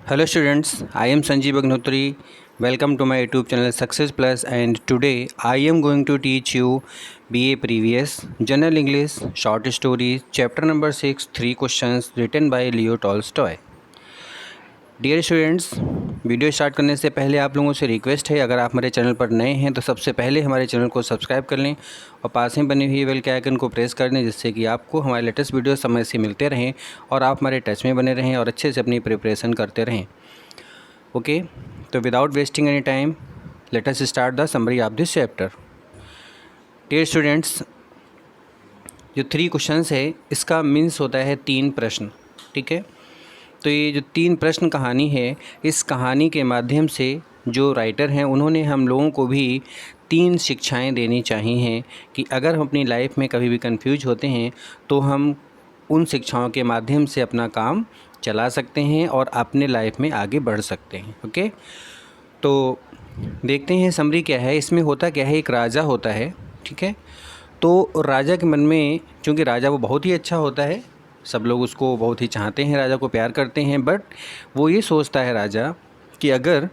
Hello students, I am Sanjeev Agnotri. Welcome to my YouTube channel Success Plus, and today I am going to teach you BA Previous General English Short Stories Chapter number 6 3 questions written by Leo Tolstoy. Dear students, video start करने से पहले आप लोगों से request है, अगर आप हमारे चैनल पर नए हैं तो सबसे पहले हमारे चैनल को सब्सक्राइब कर लें और पास में बनी हुई बेल के आइकन को प्रेस कर दें, जिससे कि आपको हमारे लेटेस्ट वीडियो समय से मिलते रहें और आप हमारे टच में बने रहें और अच्छे से अपनी प्रिपरेशन करते रहें. ओके, तो without wasting any time let us start the summary of this chapter. Dear students, जो 3 क्वेश्चंस है इसका मीन्स होता है 3 प्रश्न. ठीक है, तो ये जो 3 प्रश्न कहानी है, इस कहानी के माध्यम से जो राइटर हैं उन्होंने हम लोगों को भी 3 शिक्षाएं देनी चाहिए कि अगर हम अपनी लाइफ में कभी भी कंफ्यूज होते हैं तो हम उन शिक्षाओं के माध्यम से अपना काम चला सकते हैं और अपने लाइफ में आगे बढ़ सकते हैं. ओके, तो देखते हैं समरी क्या है. इसमें होता क्या है, एक राजा होता है. ठीक है, तो राजा के मन में, चूँकि राजा वो बहुत ही अच्छा होता है, सब लोग उसको बहुत ही चाहते हैं, राजा को प्यार करते हैं, बट वो ये सोचता है राजा कि अगर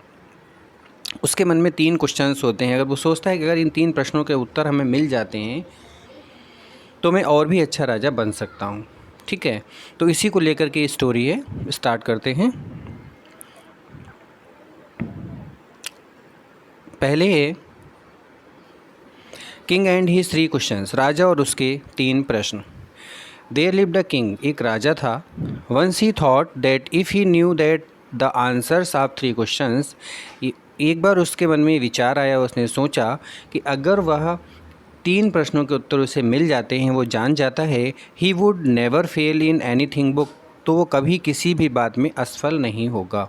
उसके मन में 3 क्वेश्चंस होते हैं, अगर वो सोचता है कि अगर इन 3 प्रश्नों के उत्तर हमें मिल जाते हैं तो मैं और भी अच्छा राजा बन सकता हूँ. ठीक है, तो इसी को लेकर के स्टोरी है, स्टार्ट करते हैं. पहले है किंग एंड हिज 3 क्वेश्चंस, राजा और उसके 3 प्रश्न. देयर लिव्ड अ किंग, एक राजा था. Once he thought that if he knew that the answers of 3 questions, एक बार उसके मन में विचार आया, उसने सोचा कि अगर वह 3 प्रश्नों के उत्तर उसे मिल जाते हैं, वो जान जाता है, he would never fail in anything book, तो वो कभी किसी भी बात में असफल नहीं होगा.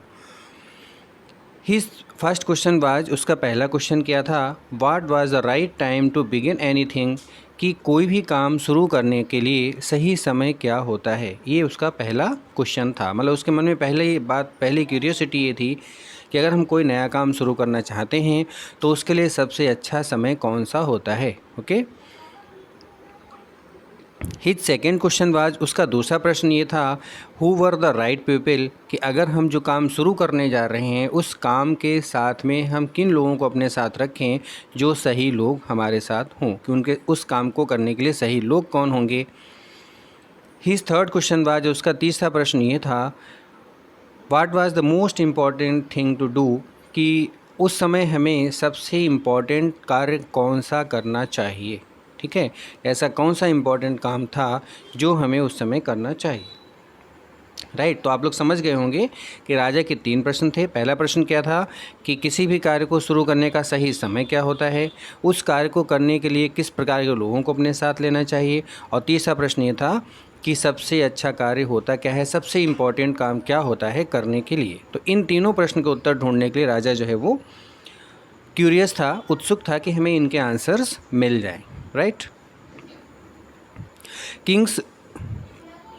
हिज फर्स्ट क्वेश्चन वाज, उसका पहला क्वेश्चन क्या था, what was the right time to begin anything, कि कोई भी काम शुरू करने के लिए सही समय क्या होता है. ये उसका पहला क्वेश्चन था. मतलब उसके मन में पहली क्यूरियोसिटी ये थी कि अगर हम कोई नया काम शुरू करना चाहते हैं तो उसके लिए सबसे अच्छा समय कौन सा होता है. Okay, his second question was, उसका दूसरा प्रश्न ये था, who were the right people, कि अगर हम जो काम शुरू करने जा रहे हैं उस काम के साथ में हम किन लोगों को अपने साथ रखें जो सही लोग हमारे साथ हों, कि उनके उस काम को करने के लिए सही लोग कौन होंगे. हिज थर्ड क्वेश्चन वाज, उसका तीसरा प्रश्न ये था, what was the most important thing to do, कि उस समय हमें सबसे इम्पॉर्टेंट कार्य कौन सा करना चाहिए. ठीक है, ऐसा कौन सा इम्पॉर्टेंट काम था जो हमें उस समय करना चाहिए. राइट, तो आप लोग समझ गए होंगे कि राजा के 3 प्रश्न थे. पहला प्रश्न क्या था कि किसी भी कार्य को शुरू करने का सही समय क्या होता है, उस कार्य को करने के लिए किस प्रकार के लोगों को अपने साथ लेना चाहिए, और तीसरा प्रश्न ये था कि सबसे अच्छा कार्य होता क्या है, सबसे इम्पॉर्टेंट काम क्या होता है करने के लिए. तो इन तीनों प्रश्न के उत्तर ढूंढने के लिए राजा जो है वो क्यूरियस था, उत्सुक था कि हमें इनके आंसर्स मिल जाएं. राइट, किंग्स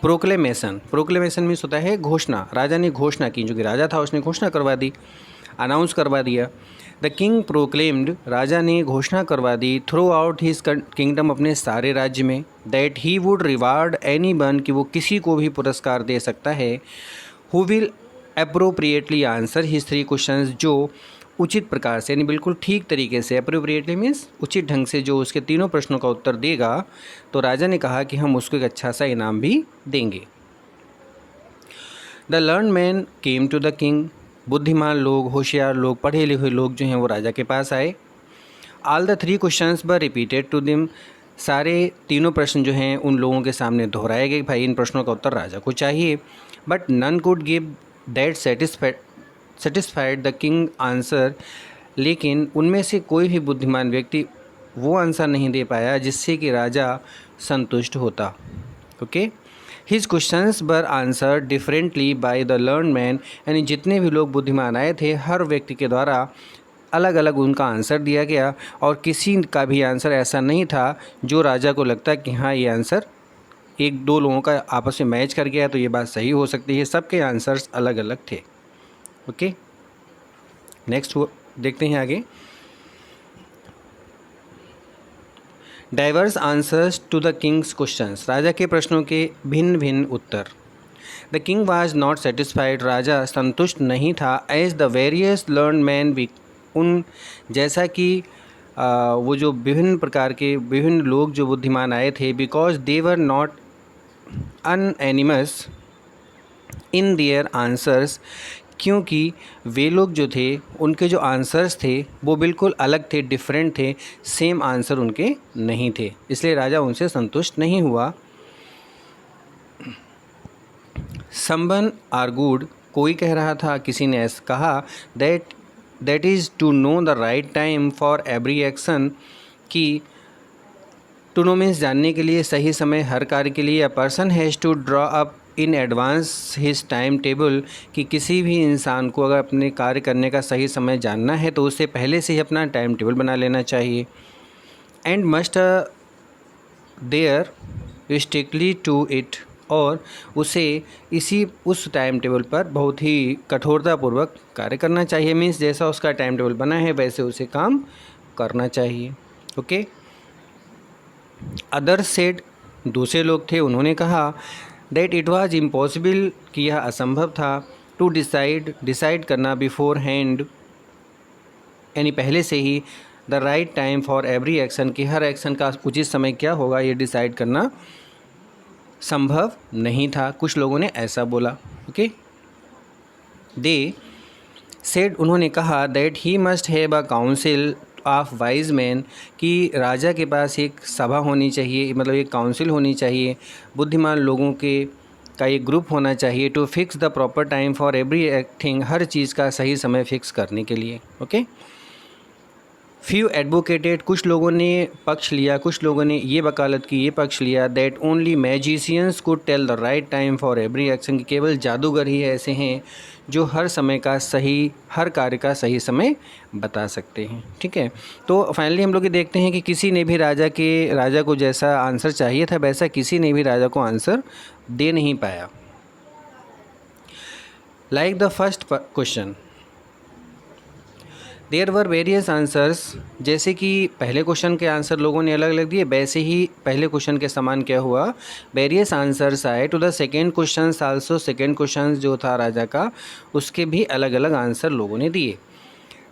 प्रोक्लेमेशन मीन्स होता है घोषणा. राजा ने घोषणा की, जो कि राजा था उसने घोषणा करवा दी, अनाउंस करवा दिया. द किंग प्रोक्लेम्ड, राजा ने घोषणा करवा दी, थ्रू आउट हिज किंगडम, अपने सारे राज्य में, that he would reward any one, कि वो किसी को भी पुरस्कार दे सकता है, who will appropriately answer his 3 questions, जो उचित प्रकार से, यानी बिल्कुल ठीक तरीके से, अप्रोप्रिएटली मीन्स उचित ढंग से जो उसके तीनों प्रश्नों का उत्तर देगा, तो राजा ने कहा कि हम उसको एक अच्छा सा इनाम भी देंगे. The learn man came to the king, बुद्धिमान लोग, होशियार लोग, पढ़े लिखे लोग जो हैं वो राजा के पास आए. All the 3 questions were repeated to them, सारे तीनों प्रश्न जो हैं उन लोगों के सामने दोहराए गए, भाई इन प्रश्नों का उत्तर राजा को चाहिए. But none could give that satisfied the king answer, लेकिन उनमें से कोई भी बुद्धिमान व्यक्ति वो आंसर नहीं दे पाया जिससे कि राजा संतुष्ट होता. Okay, his questions were answer differently by the learn man, यानी जितने भी लोग बुद्धिमान आए थे हर व्यक्ति के द्वारा अलग अलग उनका आंसर दिया गया, और किसी का भी आंसर ऐसा नहीं था जो राजा को लगता कि हाँ ये आंसर 1-2 लोगों का आपस में मैच कर गया तो ये बात सही हो सकती है. सबके आंसर्स अलग अलग थे. ओके, नेक्स्ट देखते हैं आगे. Diverse answers to the king's questions, राजा के प्रश्नों के भिन्न भिन्न उत्तर. The king was not satisfied, राजा संतुष्ट नहीं था। As the various learn man, उन जैसा कि वो जो विभिन्न प्रकार के विभिन्न लोग जो बुद्धिमान आए थे, because they were not unanimous in their answers, क्योंकि वे लोग जो थे उनके जो आंसर्स थे वो बिल्कुल अलग थे, डिफरेंट थे, सेम आंसर उनके नहीं थे, इसलिए राजा उनसे संतुष्ट नहीं हुआ। समवन आर्गूड, कोई कह रहा था, किसी ने ऐसा कहा, that is to know the right time for every action, कि टू नो मीन्स जानने के लिए, सही समय हर कार्य के लिए। A person has to draw up in advance his time table, कि किसी भी इंसान को अगर अपने कार्य करने का सही समय जानना है तो उससे पहले से ही अपना टाइम टेबल बना लेना चाहिए। And must there strictly to it, और उसे उस टाइम टेबल पर बहुत ही कठोरतापूर्वक कार्य करना चाहिए। मीन्स जैसा उसका टाइम टेबल बना है वैसे उसे काम करना चाहिए। ओके। अदर सेड, दूसरे लोग थे, उन्होंने कहा दैट इट वाज इम्पॉसिबल, कि यह असंभव था, टू डिसाइड करना बिफोर हैंड, यानी पहले से ही, the right time for every action, कि हर एक्शन का उचित समय क्या होगा ये डिसाइड करना संभव नहीं था। कुछ लोगों ने ऐसा बोला। ओके। दे सेड, उन्होंने कहा that he must have a council of wise man, कि राजा के पास एक सभा होनी चाहिए, मतलब एक काउंसिल होनी चाहिए, बुद्धिमान लोगों के का एक ग्रुप होना चाहिए, to fix the proper time for every thing, हर चीज़ का सही समय फिक्स करने के लिए। ओके। फ्यू एडवोकेटेड, कुछ लोगों ने पक्ष लिया, कुछ लोगों ने ये वकालत की, ये पक्ष लिया, that only magicians could tell the right time for every action, कि केवल जादूगर ही ऐसे हैं जो हर समय का सही, हर कार्य का सही समय बता सकते हैं। ठीक है। तो फाइनली हम लोग ये देखते हैं कि किसी ने भी राजा को जैसा आंसर चाहिए था वैसा किसी ने भी राजा को आंसर दे नहीं पाया। Like the first question there were various answers, जैसे कि पहले क्वेश्चन के आंसर लोगों ने अलग अलग दिए, वैसे ही पहले क्वेश्चन के समान क्या हुआ, वेरियस आंसर्स आए to the second question also, second question जो था राजा का उसके भी अलग अलग आंसर लोगों ने दिए।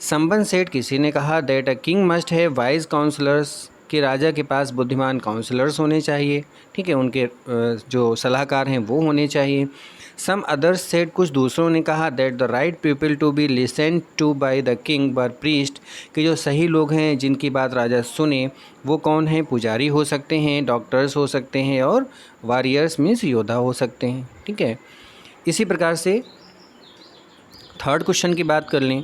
समवन सेड, किसी ने कहा, that a king must have wise counsellors, कि राजा के पास बुद्धिमान काउंसलर्स होने चाहिए। ठीक है, उनके जो सलाहकार हैं वो होने चाहिए। सम अदर्स सेड, कुछ दूसरों ने कहा, that the right people to be listen to by the king were priest, कि जो सही लोग हैं जिनकी बात राजा सुने वो कौन हैं, पुजारी हो सकते हैं, डॉक्टर्स हो सकते हैं, और वॉरियर्स मीन्स योद्धा हो सकते हैं। ठीक है। इसी प्रकार से थर्ड क्वेश्चन की बात कर लें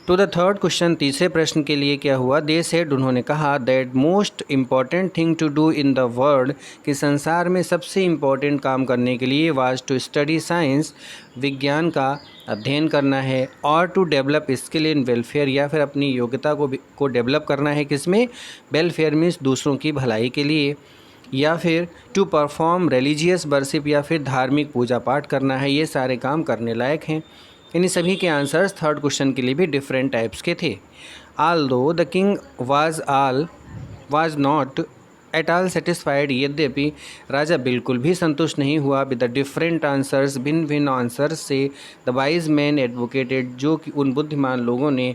तो द थर्ड क्वेश्चन, तीसरे प्रश्न के लिए क्या हुआ, दे सेड, उन्होंने कहा, that most important thing to do in the world, कि संसार में सबसे इम्पॉर्टेंट काम करने के लिए वाज टू स्टडी साइंस, विज्ञान का अध्ययन करना है, और to develop skill in welfare, या फिर अपनी योग्यता को डेवलप करना है, किसमें, वेलफेयर मीन्स दूसरों की भलाई के लिए, या फिर टू परफॉर्म रिलीजियस वर्शिप, या फिर धार्मिक पूजा पाठ करना है। ये सारे काम करने लायक हैं। इन सभी के आंसर्स थर्ड क्वेश्चन के लिए भी डिफरेंट टाइप्स के थे। Aldous the king was not at all satisfied, यद्यपि राजा बिल्कुल भी संतुष्ट नहीं हुआ विद द डिफरेंट आंसर्स, भिन्न भिन्न आंसर्स से, द वाइज मैन एडवोकेटेड, जो कि उन बुद्धिमान लोगों ने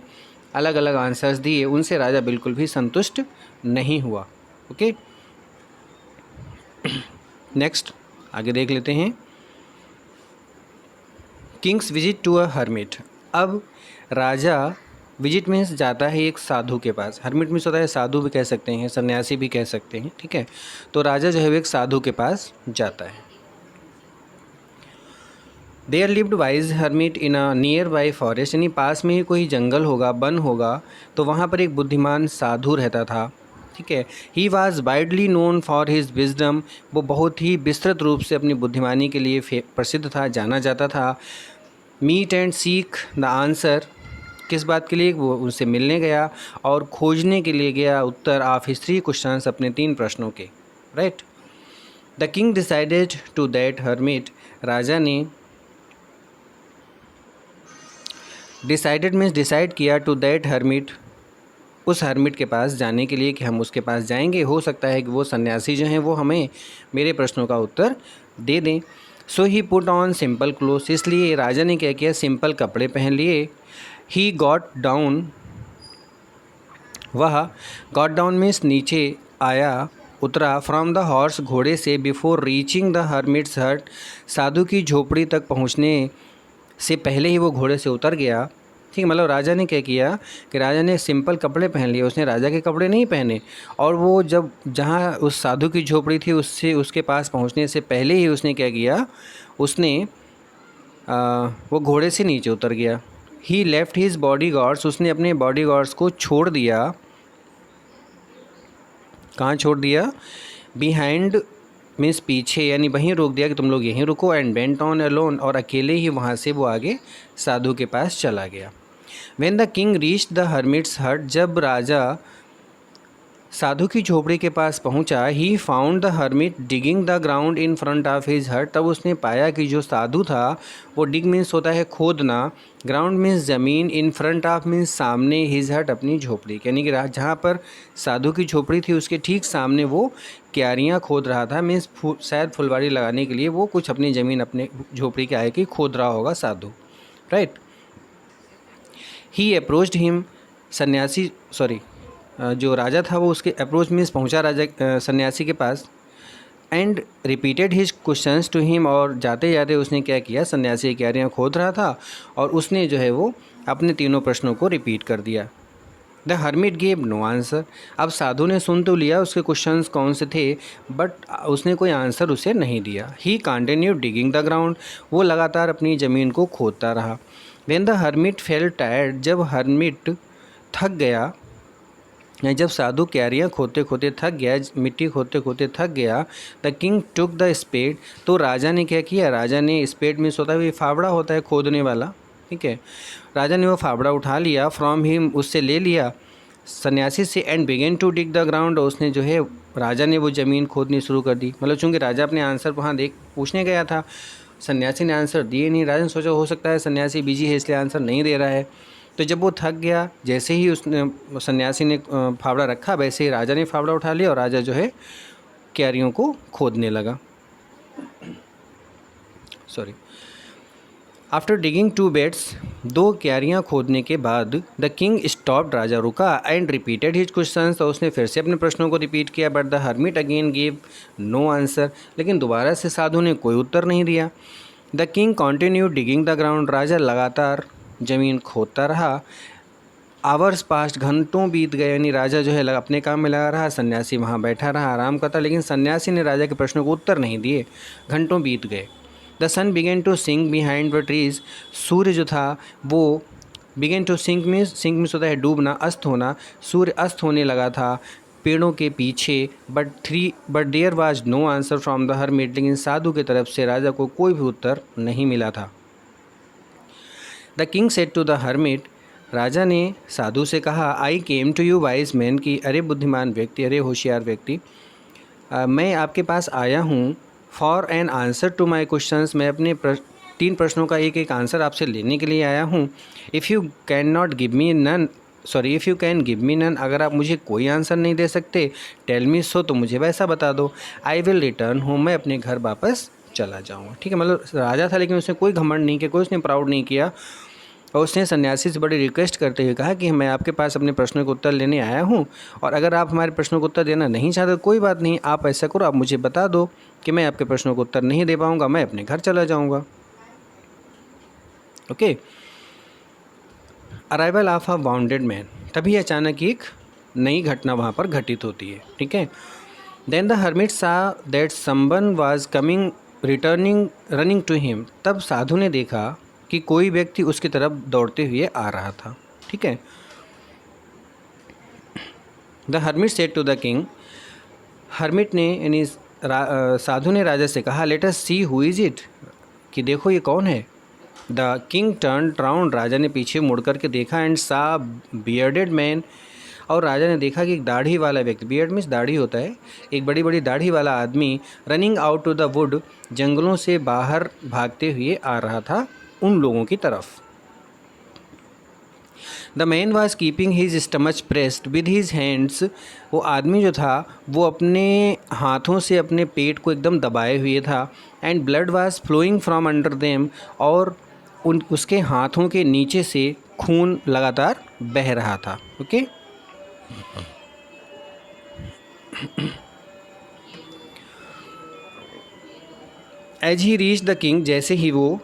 अलग अलग आंसर्स दिए उनसे राजा बिल्कुल भी संतुष्ट नहीं हुआ। ओके। नेक्स्ट आगे देख लेते हैं। King's visit to a hermit, अब राजा विजिट मीन्स जाता है एक साधु के पास, हर्मिट मीन्स होता है साधु भी कह सकते हैं, सन्यासी भी कह सकते हैं। ठीक है। तो राजा जो है वो एक साधु के पास जाता है। There lived wise hermit in a nearby forest, यानी पास में ही कोई जंगल होगा, वन होगा, तो वहाँ पर एक बुद्धिमान साधु रहता था। ठीक है। He was widely known for his wisdom, वो बहुत ही विस्तृत रूप से अपनी बुद्धिमानी के लिए प्रसिद्ध था, जाना जाता था। Meet and seek the answer, किस बात के लिए, वो उनसे मिलने गया और खोजने के लिए गया उत्तर ऑफ हिज 3 क्वेश्चंस, अपने 3 प्रश्नों के। Right. The king decided to that hermit, राजा ने डिसाइडेड मीन्स डिसाइड किया, टू दैट हर्मिट, उस हर्मिट के पास जाने के लिए कि हम उसके पास जाएंगे, हो सकता है कि वो सन्यासी जो हैं वो हमें मेरे प्रश्नों का उत्तर दे दें। सो ही पुट ऑन सिंपल क्लोथ्स, इसलिए राजा ने क्या किया, सिंपल कपड़े पहन लिए। ही गॉट डाउन, वह गॉट डाउन मीन्स नीचे आया, उतरा, फ्रॉम द हॉर्स घोड़े से, बिफोर रीचिंग द हर्मिट्स हट, साधु की झोपड़ी तक पहुंचने से पहले ही वो घोड़े से उतर गया। ठीक है, मतलब राजा ने क्या किया कि राजा ने सिंपल कपड़े पहन लिए, उसने राजा के कपड़े नहीं पहने, और वो जब जहाँ उस साधु की झोपड़ी थी उससे उसके पास पहुँचने से पहले ही उसने क्या किया, उसने वो घोड़े से नीचे उतर गया। ही लेफ्ट हिज बॉडी गार्ड्स, उसने अपने बॉडी गार्ड्स को छोड़ दिया। कहाँ छोड़ दिया, बिहाइंड मीन्स पीछे, यानी वहीं रोक दिया कि तुम लोग यहीं रुको, एंड वेंट ऑन अलोन, और अकेले ही वहाँ से वो आगे साधु के पास चला गया। When the king reach the hermits हट, जब राजा साधु की झोपड़ी के पास पहुंचा, he found the hermit digging the ground in front of his हट, तब उसने पाया कि जो साधु था वो डिग मीन्स होता है खोदना, ग्राउंड मीन्स ज़मीन, इन फ्रंट ऑफ मीन्स सामने, हिज हट अपनी झोपड़ी, यानी कि जहाँ पर साधु की झोपड़ी थी उसके ठीक सामने वो क्यारियाँ खोद रहा था, मीन्स शायद फुलवारी लगाने के लिए वो कुछ अपनी ज़मीन अपने झोपड़ी के आगे की खोद रहा होगा साधु, राइट। ही अप्रोच्ड हिम, सन्यासी जो राजा था वो उसके अप्रोच मीन्स पहुंचा राजा सन्यासी के पास, and repeated his questions to him, और जाते जाते उसने क्या किया, सन्यासी की क्यारियाँ खोद रहा था और उसने जो है वो अपने तीनों प्रश्नों को रिपीट कर दिया। The hermit gave no answer, अब साधु ने सुन तो लिया उसके क्वेश्चंस कौन से थे, बट उसने कोई आंसर उसे नहीं दिया। ही कंटिन्यूड डिगिंग द ग्राउंड, वो लगातार अपनी ज़मीन को खोदता रहा। When the hermit felt tired, जब हर्मिट थक गया, जब साधु क्यारियाँ खोदते खोदते थक गया, मिट्टी खोदते खोदते थक गया, the king took the spade, तो राजा ने क्या किया, राजा ने, स्पेड मीन्स होता है फावड़ा होता है खोदने वाला, ठीक है, राजा ने वो फावड़ा उठा लिया, फ्रॉम हिम उससे ले लिया, सन्यासी से, and began to dig the ground, उसने जो है राजा ने वो ज़मीन खोदनी शुरू कर दी। मतलब चूँकि राजा अपने आंसर वहाँ पूछने गया था, सन्यासी ने आंसर दिए नहीं, राजा ने सोचा हो सकता है सन्यासी बिजी है इसलिए आंसर नहीं दे रहा है, तो जब वो थक गया, जैसे ही उसने सन्यासी ने फावड़ा रखा वैसे ही राजा ने फावड़ा उठा लिया और राजा जो है क्यारियों को खोदने लगा। आफ्टर डिगिंग 2 बेड्स, 2 क्यारियाँ खोदने के बाद, द किंग स्टॉप्ड, राजा रुका, एंड रिपीटेड हिज क्वेश्चंस, तो उसने फिर से अपने प्रश्नों को रिपीट किया, but the hermit again give no answer, लेकिन दोबारा से साधु ने कोई उत्तर नहीं दिया। The king continue digging the ground, राजा लगातार ज़मीन खोदता रहा। आवर्स पास्ट, घंटों बीत गए, यानी राजा जो है अपने काम में लगा रहा, सन्यासी वहाँ बैठा रहा आराम करता, लेकिन सन्यासी ने राजा के प्रश्नों को उत्तर नहीं दिए, घंटों बीत गए। The sun began to sink behind the trees, सूर्य जो था वो बिगेन टू सिंक मीन्स होता है डूबना, अस्त होना, सूर्य अस्त होने लगा था पेड़ों के पीछे, but there was no answer from the hermit, लेकिन साधु की तरफ से राजा को कोई भी उत्तर नहीं मिला था। The king said to the hermit, राजा ने साधु से कहा, I came to you wise man, की अरे बुद्धिमान व्यक्ति, अरे होशियार व्यक्ति, मैं आपके पास आया हूँ, for an answer to my questions, मैं अपने 3 प्रश्नों का एक एक आंसर आपसे लेने के लिए आया हूँ। If you can give me none, अगर आप मुझे कोई आंसर नहीं दे सकते, टेल मी सो, तो मुझे वैसा बता दो, आई विल रिटर्न होम, मैं अपने घर वापस चला जाऊँगा। ठीक है, मतलब राजा था लेकिन उसने कोई घमंड नहीं किया, कोई उसने प्राउड नहीं किया, और उसने सन्यासी से बड़ी रिक्वेस्ट करते हुए कहा कि मैं आपके पास अपने प्रश्नों का उत्तर लेने आया हूँ, और अगर आप हमारे प्रश्नों का उत्तर देना नहीं चाहते कोई बात नहीं, आप ऐसा करो, आप मुझे बता दो कि मैं आपके प्रश्नों का उत्तर नहीं दे पाऊँगा, मैं अपने घर चला जाऊँगा। Okay, arrival of a bounded man, तभी अचानक एक नई घटना वहाँ पर घटित होती है। ठीक है, then the hermit saw that someone was coming returning running to him, तब साधु ने देखा कि कोई व्यक्ति उसकी तरफ दौड़ते हुए आ रहा था। ठीक है, the hermit said to the king, hermit ने यानी साधु ने राजा से कहा, let us see who is it, कि देखो ये कौन है। द किंग टर्न राउंड, राजा ने पीछे मुड़ कर के देखा, एंड सा बियर्डेड मैन, और राजा ने देखा कि एक दाढ़ी वाला व्यक्ति, बियर्ड मीन्स दाढ़ी होता है, एक बड़ी बड़ी दाढ़ी वाला आदमी, running out to the wood, जंगलों से बाहर भागते हुए आ रहा था उन लोगों की तरफ। The man was keeping his stomach pressed with his hands, वो आदमी जो था वो अपने हाथों से अपने पेट को एकदम दबाए हुए था। And blood was flowing from under them, और उसके हाथों के नीचे से खून लगातार बह रहा था। Okay as he reach the king, जैसे ही वो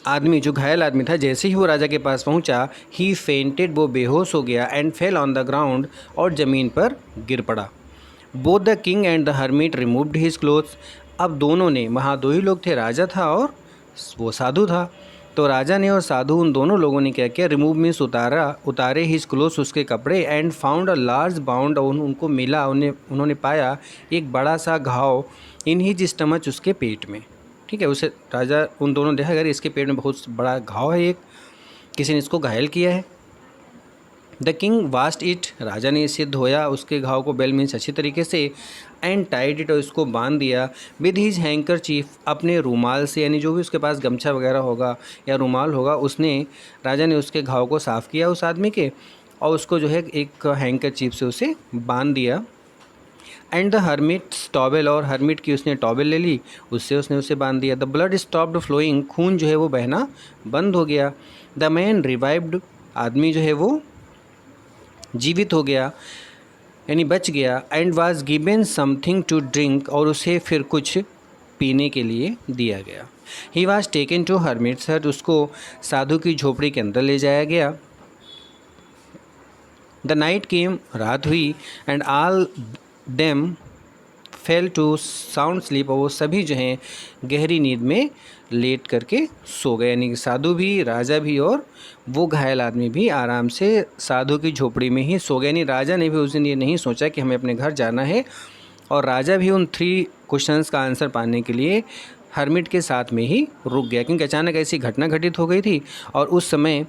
आदमी जो घायल आदमी था जैसे ही वो राजा के पास पहुंचा, ही फेंटेड, वो बेहोश हो गया। And fell on the ground, और ज़मीन पर गिर पड़ा। Both the king and the hermit removed his clothes, अब दोनों ने, वहाँ दो ही लोग थे, राजा था और वो साधु था। तो राजा ने और साधु, उन दोनों लोगों ने क्या किया, रिमूव मीन्स उतारे हिज क्लोथ्स, उसके कपड़े। And found a large bound, उनको मिला, उन्होंने पाया एक बड़ा सा घाव इन हिज स्टमच, उसके पेट में। ठीक है, उसे राजा, उन दोनों ने देखा अगर इसके पेट में बहुत बड़ा घाव है, एक किसी ने इसको घायल किया है। द किंग वास्ट इट, राजा ने इसे धोया, उसके घाव को, बेल मीन्स अच्छी तरीके से। एंड टाइड इट, और इसको बांध दिया। विद हिज हैंकर चीफ, अपने रूमाल से, यानी जो भी उसके पास गमछा वगैरह होगा या रूमाल होगा, राजा ने उसके घाव को साफ़ किया उस आदमी के, और उसको जो है एक हैंकर चीफ से उसे बांध दिया। एंड द हर्मिट्स टॉवेल, और हर्मिट की उसने टॉवेल ले ली, उससे उसने उसे बांध दिया। द ब्लड स्टॉप्ड फ्लोइंग, खून जो है वो बहना बंद हो गया। द मैन रिवाइव्ड, आदमी जो है वो जीवित हो गया, यानी बच गया। And was given something to drink, और उसे फिर कुछ पीने के लिए दिया गया। He was taken to hermit's hut, उसको साधु की झोपड़ी के अंदर ले जाया गया। द नाइट केम, रात हुई। And all them fell to sound sleep, और वो सभी जो हैं गहरी नींद में लेट करके सो गए, यानी कि साधु भी, राजा भी, और वो घायल आदमी भी आराम से साधु की झोपड़ी में ही सो गए। यानी राजा ने भी उस दिन ये नहीं सोचा कि हमें अपने घर जाना है, और राजा भी उन 3 क्वेश्चंस का आंसर पाने के लिए हर्मिट के साथ में ही रुक गया, क्योंकि अचानक ऐसी घटना घटित हो गई थी और उस समय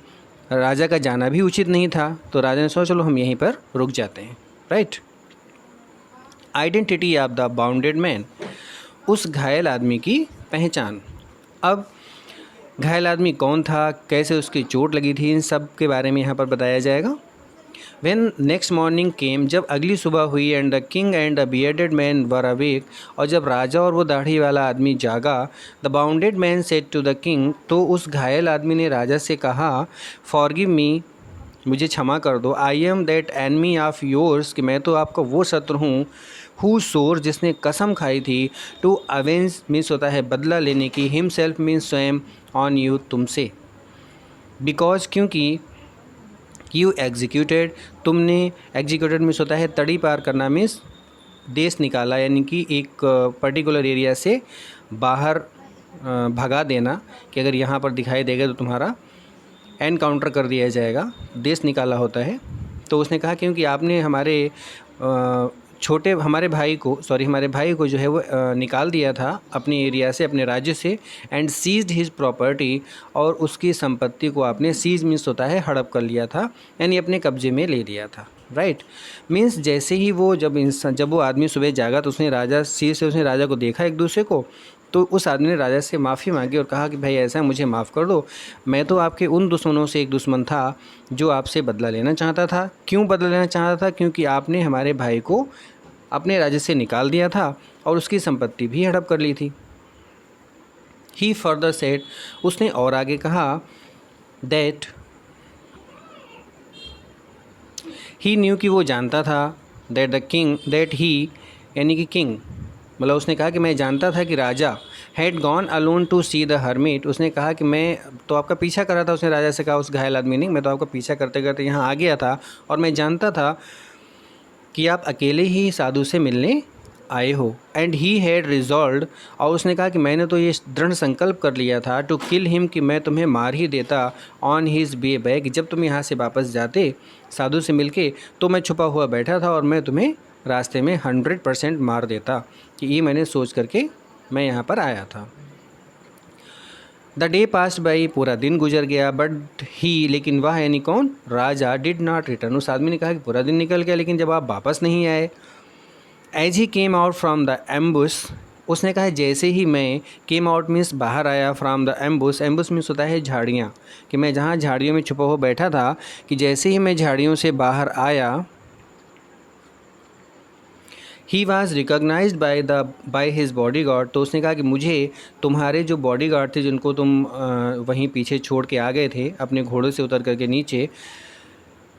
राजा का जाना भी उचित नहीं था। तो राजा ने सोचा चलो हम यहीं पर रुक जाते हैं। Right. Identity of the bounded man, उस घायल आदमी की पहचान। अब घायल आदमी कौन था, कैसे उसकी चोट लगी थी, इन सब के बारे में यहाँ पर बताया जाएगा। When नेक्स्ट मॉर्निंग केम, जब अगली सुबह हुई, and the king and the bearded man were awake, और जब राजा और वो दाढ़ी वाला आदमी जागा, the bounded man said to the king, तो उस घायल आदमी ने राजा से कहा, फॉरगिव मी, मुझे क्षमा कर दो, I am that enemy of yours, कि मैं तो आपका वो शत्रु हूँ, हु सोर, जिसने कसम खाई थी, टू अवेंज मीन्स होता है बदला लेने की, हिमसेल्फ मीन्स स्वयं, ऑन यू, तुमसे, बिकॉज क्योंकि, यू एग्जीक्यूटेड, तुमने, एग्जीक्यूटेड मीन्स होता है तड़ी पार करना, मीन्स देश निकाला, यानी कि एक पर्टिकुलर एरिया से बाहर भगा देना, कि अगर यहाँ पर दिखाई देगा तो तुम्हारा एनकाउंटर कर दिया जाएगा, देश निकाला होता है। तो उसने कहा क्योंकि आपने हमारे हमारे भाई को जो है वो निकाल दिया था अपनी एरिया से, अपने राज्य से, एंड सीज्ड हिज प्रॉपर्टी, और उसकी संपत्ति को आपने, सीज मीन्स होता है हड़प कर लिया था, यानी अपने कब्जे में ले लिया था। राइट। मीन्स जैसे ही वो जब वो आदमी सुबह जागा तो उसने राजा को देखा एक दूसरे को, तो उस आदमी ने राजा से माफ़ी मांगी और कहा कि भाई ऐसा मुझे माफ़ कर दो, मैं तो आपके उन दुश्मनों से एक दुश्मन था जो आपसे बदला लेना चाहता था। क्यों बदला लेना चाहता था? क्योंकि आपने हमारे भाई को अपने राज्य से निकाल दिया था और उसकी संपत्ति भी हड़प कर ली थी। ही फर्दर सेड, उसने और आगे कहा, दैट ही न्यू, कि वो जानता था, दैट ही यानी कि किंग, मतलब उसने कहा कि मैं जानता था कि राजा had gone alone to see the hermit, उसने कहा कि मैं तो आपका पीछा कर रहा था, उसने राजा से कहा, उस घायल आदमी ने, मैं तो आपका पीछा करते करते यहाँ आ गया था और मैं जानता था कि आप अकेले ही साधु से मिलने आए हो। एंड ही हैड रिजॉल्व्ड, और उसने कहा कि मैंने तो ये दृढ़ संकल्प कर लिया था, टू किल हिम, कि मैं तुम्हें मार ही देता, ऑन हिज वे बैक, जब तुम यहाँ से वापस जाते साधु से मिलके तो मैं छुपा हुआ बैठा था और मैं तुम्हें रास्ते में 100% मार देता, कि ये मैंने सोच करके मैं यहाँ पर आया था। द डे पास्ट बाई, पूरा दिन गुजर गया, बट ही, लेकिन वह यानी कौन? राजा, डिड नॉट रिटर्न, उस आदमी ने कहा कि पूरा दिन निकल गया लेकिन जब आप वापस नहीं आए। As he came out from the ambush, उसने कहा जैसे ही मैं केम आउट मीन्स बाहर आया फ्रॉम द एम्बुस, एम्बुस मीन्स होता है झाड़ियाँ, कि मैं जहाँ झाड़ियों में छुपा हुआ बैठा था, कि जैसे ही मैं झाड़ियों से बाहर आया, he was recognised by his bodyguard, तो उसने कहा कि मुझे तुम्हारे जो बॉडी गार्ड थे जिनको तुम वहीं पीछे छोड़ के आ गए थे अपने घोड़ों से उतर करके नीचे,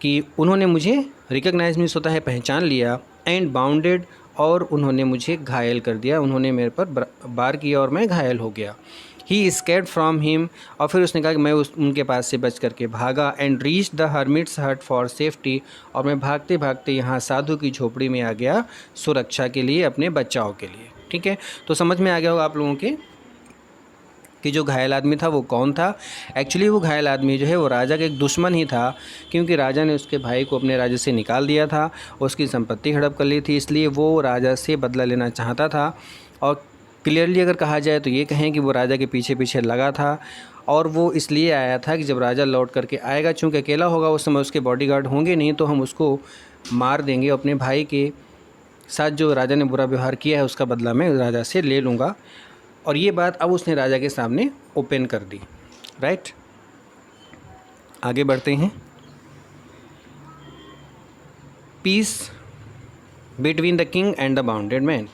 कि उन्होंने मुझे रिकॉग्नाइज मीन्स होता है पहचान लिया, एंड बाउंडेड, और उन्होंने मुझे घायल कर दिया, उन्होंने मेरे पर वार किया और मैं घायल हो गया। ही स्केप्ड फ्रॉम हिम, और फिर उसने कहा कि मैं उनके पास से बच करके भागा, एंड रीच द हर्मिट्स हट फॉर सेफ्टी, और मैं भागते भागते यहाँ साधु की झोपड़ी में आ गया सुरक्षा के लिए, अपने बचाव के लिए। ठीक है, तो समझ में आ गया होगा आप लोगों के कि जो घायल आदमी था वो कौन था। एक्चुअली वो घायल आदमी जो है वो राजा का एक दुश्मन ही था, क्योंकि राजा ने उसके भाई को अपने राज्य से निकाल दिया था, उसकी संपत्ति हड़प कर ली थी, इसलिए वो राजा से बदला लेना चाहता था। और क्लियरली अगर कहा जाए तो ये कहें कि वो राजा के पीछे पीछे लगा था, और वो इसलिए आया था कि जब राजा लौट करके आएगा, चूँकि अकेला होगा उस समय, उसके बॉडीगार्ड होंगे नहीं, तो हम उसको मार देंगे, अपने भाई के साथ जो राजा ने बुरा व्यवहार किया है उसका बदला मैं राजा से ले लूँगा। और ये बात अब उसने राजा के सामने ओपन कर दी। राइट, आगे बढ़ते हैं। Peace between the king and the bounded man.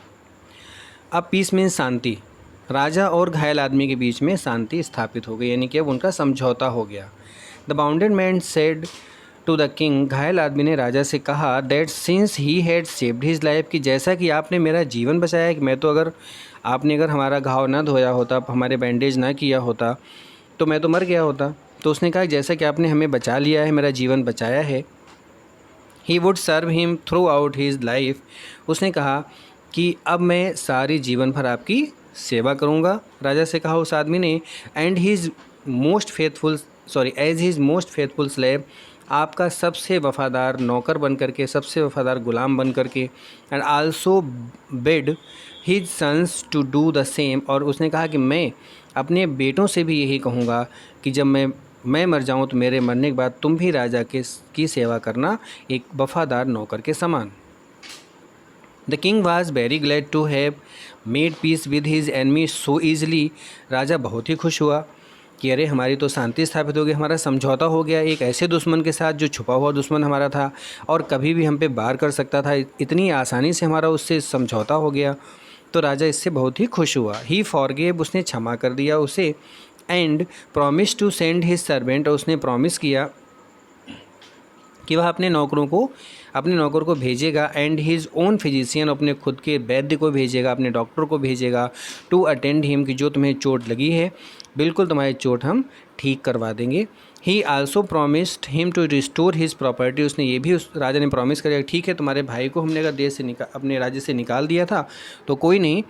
अब पीस मीन्स शांति, राजा और घायल आदमी के बीच में शांति स्थापित हो गई, यानी कि अब उनका समझौता हो गया। The bounded man said to the king, घायल आदमी ने राजा से कहा, that since he had saved his life, कि जैसा कि आपने मेरा जीवन बचाया है, कि मैं तो अगर हमारा घाव ना धोया होता, हमारे बैंडेज ना किया होता, तो मैं तो मर गया होता। तो उसने कहा जैसा कि आपने हमें बचा लिया है, मेरा जीवन बचाया है, he would serve him throughout his life, उसने कहा कि अब मैं सारी जीवन भर आपकी सेवा करूंगा, राजा से कहा उस आदमी ने, and as his most faithful slave, आपका सबसे वफ़ादार नौकर बन करके, सबसे वफ़ादार गुलाम बन करके, and also bid his sons to do the same, और उसने कहा कि मैं अपने बेटों से भी यही कहूँगा कि जब मैं मर जाऊँ तो मेरे मरने के बाद तुम भी राजा की सेवा करना, एक वफ़ादार नौकर के समान। The king was very glad to have made peace with his enemy so easily, राजा बहुत ही खुश हुआ कि अरे हमारी तो शांति स्थापित हो गई, हमारा समझौता हो गया एक ऐसे दुश्मन के साथ जो छुपा हुआ दुश्मन हमारा था और कभी भी हम पे वार कर सकता था, इतनी आसानी से हमारा उससे समझौता हो गया। तो राजा इससे बहुत ही खुश हुआ। ही फॉरगेव, उसने क्षमा कर दिया उसे, and promise to send his servant, और उसने प्रॉमिस किया कि वह अपने नौकर को भेजेगा, एंड हिज ओन फिजिशियन, अपने खुद के वैद्य को भेजेगा, अपने डॉक्टर को भेजेगा, टू अटेंड हिम, कि जो तुम्हें चोट लगी है बिल्कुल तुम्हारी चोट हम ठीक करवा देंगे। He also promised him to restore his property, उसने ये भी उस राजा ने प्रॉमिस कर दिया, ठीक है तुम्हारे भाई को हमने अगर देश से अपने राज्य से निकाल दिया था तो कोई नहीं,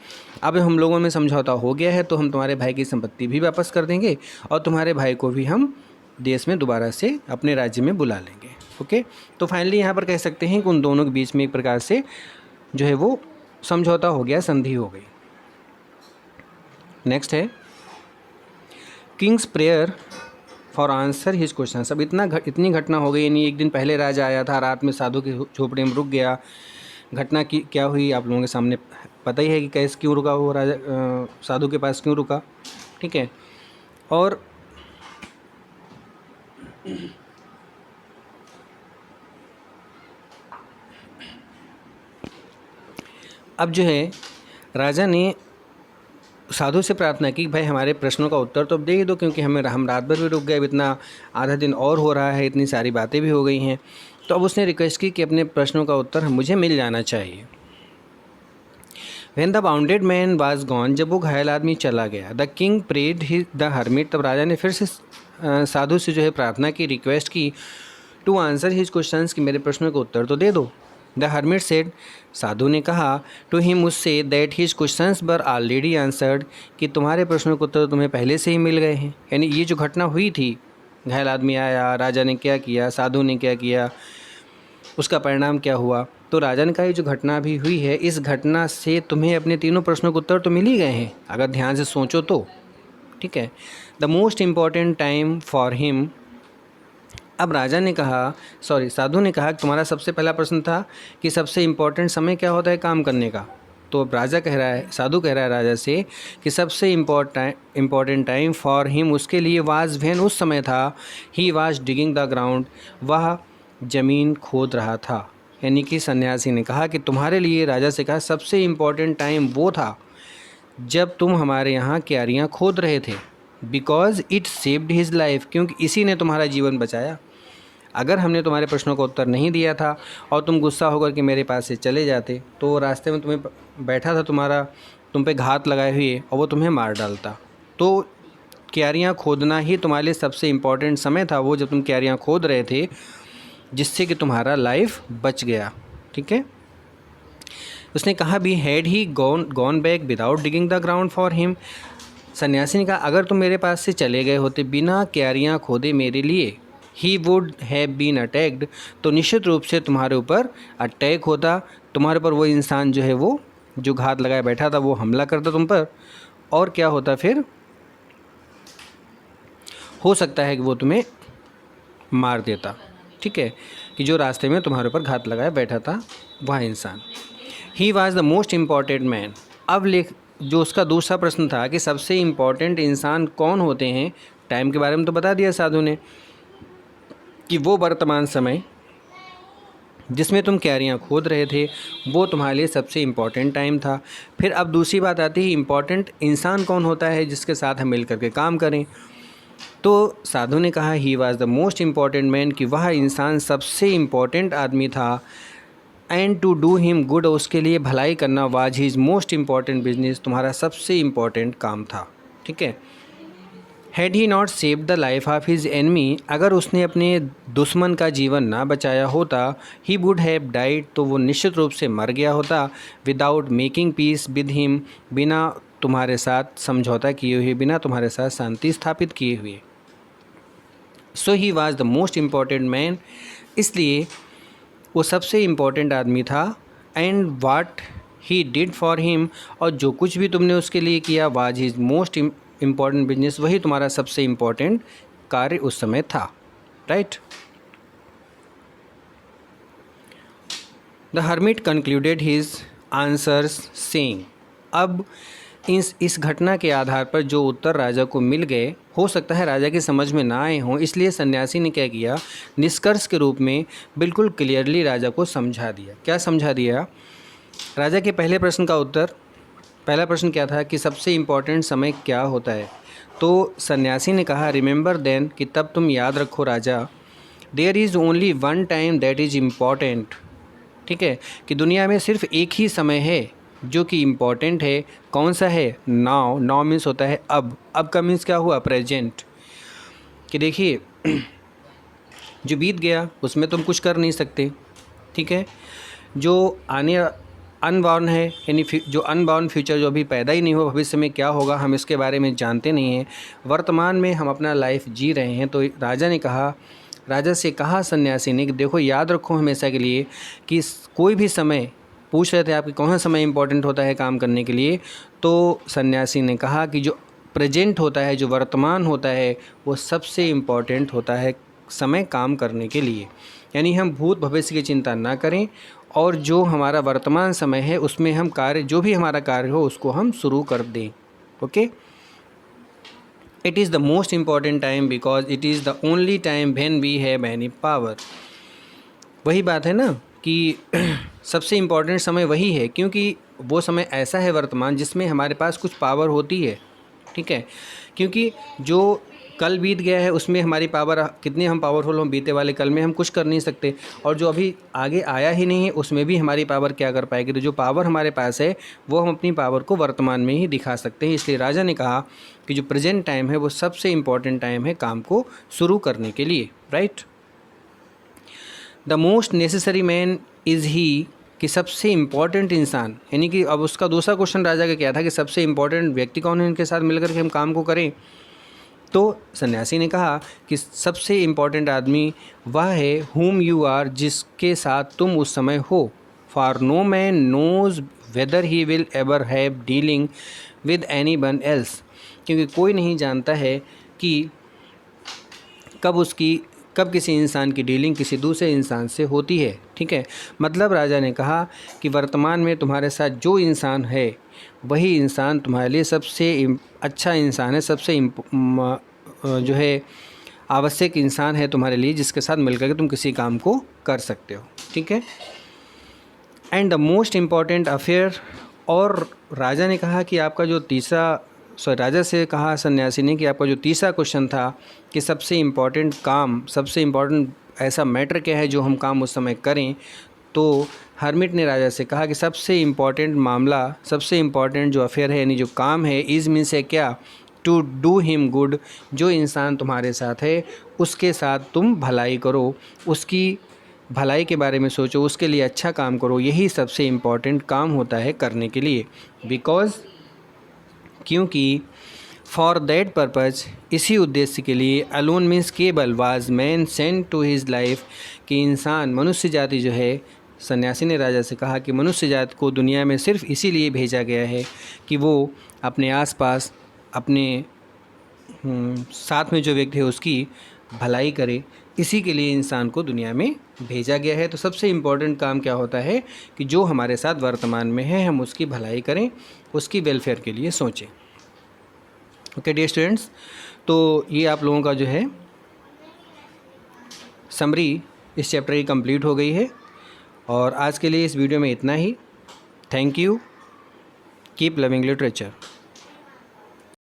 अब हम लोगों में समझौता हो गया है, तो हम तुम्हारे भाई की संपत्ति भी वापस कर देंगे और तुम्हारे भाई को भी हम देश में दोबारा से अपने राज्य में बुला लेंगे। ओके, तो फाइनली यहाँ पर कह सकते हैं कि उन दोनों के बीच में एक प्रकार से जो है वो समझौता हो गया, संधि हो गई। नेक्स्ट है Kings prayer for answer his question. अब इतनी घटना हो गई, यानी एक दिन पहले राजा आया था, रात में साधु की झोपड़ी में रुक गया, घटना की क्या हुई आप लोगों के सामने पता ही है कि कैसे क्यों रुका वो राजा साधु के पास क्यों रुका। ठीक है, और अब जो है राजा ने साधु से प्रार्थना की, भाई हमारे प्रश्नों का उत्तर तो अब दे ही दो, क्योंकि हम रात भर भी रुक गए, अब इतना आधा दिन और हो रहा है, इतनी सारी बातें भी हो गई हैं। तो अब उसने रिक्वेस्ट की कि अपने प्रश्नों का उत्तर मुझे मिल जाना चाहिए। When the wounded man was gone, जब वो घायल आदमी चला गया, the king prayed the hermit, तब राजा ने फिर से साधु से जो है प्रार्थना की, रिक्वेस्ट की, टू आंसर हिज क्वेश्चंस, कि मेरे प्रश्नों का उत्तर तो दे दो। द हर्मिट सेड, साधु ने कहा, टू हिम, उससे, that his questions were already answered, कि तुम्हारे प्रश्नों के उत्तर तुम्हें पहले से ही मिल गए हैं। यानी ये जो घटना हुई थी, घायल आदमी आया, राजा ने क्या किया, साधु ने क्या किया, उसका परिणाम क्या हुआ, तो राजा ने कहा ये जो घटना भी हुई है, इस घटना से तुम्हें अपने तीनों प्रश्नों के उत्तर तो मिल ही गए हैं अगर ध्यान से सोचो तो। ठीक है, the most important time for him, अब राजा ने कहा, साधु ने कहा कि तुम्हारा सबसे पहला प्रश्न था कि सबसे इम्पॉर्टेंट समय क्या होता है काम करने का, तो अब राजा कह रहा है, साधु कह रहा है राजा से कि सबसे इम्पॉर्टेंट टाइम फॉर हिम उसके लिए वाज व्हेन उस समय था, he was digging the ground, वह ज़मीन खोद रहा था। यानी कि सन्यासी ने कहा कि तुम्हारे लिए, राजा से कहा, सबसे इम्पॉर्टेंट टाइम वो था जब तुम हमारे यहाँ क्यारियाँ खोद रहे थे, because it saved his life, क्योंकि इसी ने तुम्हारा जीवन बचाया। अगर हमने तुम्हारे प्रश्नों का उत्तर नहीं दिया था और तुम गुस्सा होकर के मेरे पास से चले जाते तो रास्ते में तुम्हें बैठा था तुम पे घात लगाए हुए और वो तुम्हें मार डालता। तो क्यारियाँ खोदना ही तुम्हारे लिए सबसे इम्पॉर्टेंट समय था, वो जब तुम क्यारियाँ खोद रहे थे, जिससे कि तुम्हारा लाइफ बच गया। ठीक है। उसने कहा भी, had he gone back without digging the ground for him, सन्यासी ने कहा अगर तुम मेरे पास से चले गए होते बिना क्यारियाँ खोदे मेरे लिए, he would have been attacked, तो निश्चित रूप से तुम्हारे ऊपर अटैक होता, तुम्हारे ऊपर वो इंसान जो है, वो जो घात लगाए बैठा था, वो हमला करता तुम पर, और क्या होता फिर, हो सकता है कि वो तुम्हें मार देता। ठीक है, कि जो रास्ते में तुम्हारे ऊपर घात लगाए बैठा था वह इंसान। ही was the most important man. अब जो उसका दूसरा प्रश्न था कि सबसे इम्पॉर्टेंट इंसान कौन होते हैं, टाइम के बारे में तो बता दिया साधु ने कि वो वर्तमान समय जिसमें तुम क्यारियाँ खोद रहे थे वो तुम्हारे लिए सबसे इम्पॉर्टेंट टाइम था। फिर अब दूसरी बात आती है, इम्पॉर्टेंट इंसान कौन होता है जिसके साथ हम मिल करके काम करें। तो साधु ने कहा he was the most important man, कि वह इंसान सबसे इम्पॉर्टेंट आदमी था, and to do him good, उसके लिए भलाई करना, was his most important business, तुम्हारा सबसे इम्पॉर्टेंट काम था। ठीक है। Had he not save the life of his enemy, अगर उसने अपने दुश्मन का जीवन ना बचाया होता, ही वुड हैव डाइड, तो वो निश्चित रूप से मर गया होता, without making peace with him, बिना तुम्हारे साथ समझौता किए हुए, बिना तुम्हारे साथ शांति स्थापित किए हुए। So he was the most important man, इसलिए वो सबसे इम्पॉर्टेंट आदमी था। And what he did for him, और जो कुछ भी तुमने उसके लिए किया, was his most important business, वही तुम्हारा सबसे इम्पॉर्टेंट कार्य उस समय था। Right. The hermit concluded his answers saying, अब इस घटना के आधार पर जो उत्तर राजा को मिल गए, हो सकता है राजा की समझ में ना आए हों, इसलिए सन्यासी ने क्या किया, निष्कर्ष के रूप में बिल्कुल क्लियरली राजा को समझा दिया। क्या समझा दिया? राजा के पहले प्रश्न का उत्तर, पहला प्रश्न क्या था कि सबसे इम्पॉर्टेंट समय क्या होता है। तो सन्यासी ने कहा, रिमेंबर देन, कि तब तुम याद रखो राजा, there is only one time that is important. ठीक है, कि दुनिया में सिर्फ एक ही समय है जो कि इम्पॉर्टेंट है। कौन सा है? नाउ। नाउ मीन्स होता है अब। अब का मीन्स क्या हुआ? प्रेजेंट। कि देखिए जो बीत गया उसमें तुम कुछ कर नहीं सकते। ठीक है, जो आने अनबॉर्न है, यानी जो अनबॉर्न फ्यूचर, जो अभी पैदा ही नहीं हुआ, भविष्य में क्या होगा हम इसके बारे में जानते नहीं हैं। वर्तमान में हम अपना लाइफ जी रहे हैं। तो राजा से कहा सन्यासी ने कि देखो याद रखो हमेशा के लिए कि कोई भी समय, पूछ रहे थे आपके कौन सा समय इंपॉर्टेंट होता है काम करने के लिए, तो सन्यासी ने कहा कि जो प्रेजेंट होता है, जो वर्तमान होता है, वो सबसे इम्पॉर्टेंट होता है समय काम करने के लिए। यानी हम भूत भविष्य की चिंता ना करें और जो हमारा वर्तमान समय है उसमें हम जो भी हमारा कार्य हो उसको हम शुरू कर दें। Okay. It is the most important time because it is the only time when we have any power. वही बात है ना कि सबसे इम्पॉर्टेंट समय वही है क्योंकि वो समय ऐसा है वर्तमान जिसमें हमारे पास कुछ पावर होती है। ठीक है, क्योंकि जो कल बीत गया है उसमें हमारी पावर, कितने हम पावरफुल हों बीते वाले कल में, हम कुछ कर नहीं सकते। और जो अभी आगे आया ही नहीं है उसमें भी हमारी पावर क्या कर पाएगी। तो जो पावर हमारे पास है वो हम अपनी पावर को वर्तमान में ही दिखा सकते हैं। इसलिए राजा ने कहा कि जो प्रेजेंट टाइम है वो सबसे इम्पॉर्टेंट टाइम है काम को शुरू करने के लिए। Right. The most necessary man is he, कि सबसे इम्पॉर्टेंट इंसान, यानी कि अब उसका दूसरा क्वेश्चन राजा का क्या था कि सबसे इम्पॉर्टेंट व्यक्ति कौन है इनके साथ मिलकर के हम काम को करें। तो सन्यासी ने कहा कि सबसे इम्पॉर्टेंट आदमी वह है whom you are, जिसके साथ तुम उस समय हो। For no man knows whether he will ever have dealing with anyone else, क्योंकि कोई नहीं जानता है कि कब उसकी कब किसी इंसान की डीलिंग किसी दूसरे इंसान से होती है। ठीक है, मतलब राजा ने कहा कि वर्तमान में तुम्हारे साथ जो इंसान है वही इंसान तुम्हारे लिए सबसे अच्छा इंसान है, सबसे जो है आवश्यक इंसान है तुम्हारे लिए, जिसके साथ मिलकर के तुम किसी काम को कर सकते हो। ठीक है, and the most important affair, और राजा ने कहा कि आपका जो राजा से कहा सन्यासी ने कि आपका जो तीसरा क्वेश्चन था कि सबसे इम्पॉर्टेंट काम, सबसे इम्पॉर्टेंट ऐसा मैटर क्या है जो हम काम उस समय करें, तो हर्मिट ने राजा से कहा कि सबसे इम्पॉर्टेंट मामला, सबसे इम्पॉर्टेंट जो अफेयर है यानी जो काम है, इज़ मीन्स है क्या, टू डू हिम गुड, जो इंसान तुम्हारे साथ है उसके साथ तुम भलाई करो, उसकी भलाई के बारे में सोचो, उसके लिए अच्छा काम करो, यही सबसे इम्पॉर्टेंट काम होता है करने के लिए। बिकॉज़, क्योंकि फॉर दैट पर्पज़, इसी उद्देश्य के लिए, अलोन मीन्स केवल, was man sent to his life, कि इंसान, मनुष्य जाति जो है, सन्यासी ने राजा से कहा कि मनुष्य जाति को दुनिया में सिर्फ इसीलिए भेजा गया है कि वो अपने आसपास, अपने साथ में जो व्यक्ति है उसकी भलाई करे, इसी के लिए इंसान को दुनिया में भेजा गया है। तो सबसे इम्पोर्टेंट काम क्या होता है कि जो हमारे साथ वर्तमान में है हम उसकी भलाई करें, उसकी वेलफेयर के लिए सोचें। ओके डियर स्टूडेंट्स, तो ये आप लोगों का जो है समरी इस चैप्टर की कंप्लीट हो गई है, और आज के लिए इस वीडियो में इतना ही। Thank you, keep loving literature.